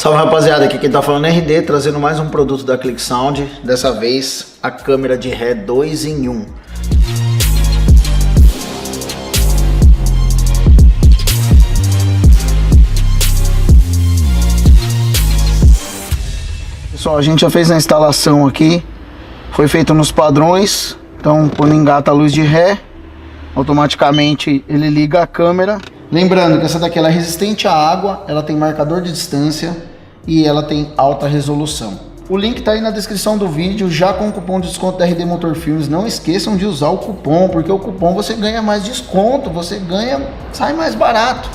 Salve rapaziada, aqui quem tá falando é RD, trazendo mais um produto da ClickSound. Dessa vez a câmera de ré 2 em 1. Pessoal, a gente já fez a instalação aqui, foi feito nos padrões. Então quando engata a luz de ré, automaticamente ele liga a câmera. Lembrando que essa daqui ela é resistente à água, ela tem marcador de distância e ela tem alta resolução. O link tá aí na descrição do vídeo, já com o cupom de desconto da RD Motor Filmes. Não esqueçam de usar o cupom, porque o cupom você ganha mais desconto, você ganha, sai mais barato.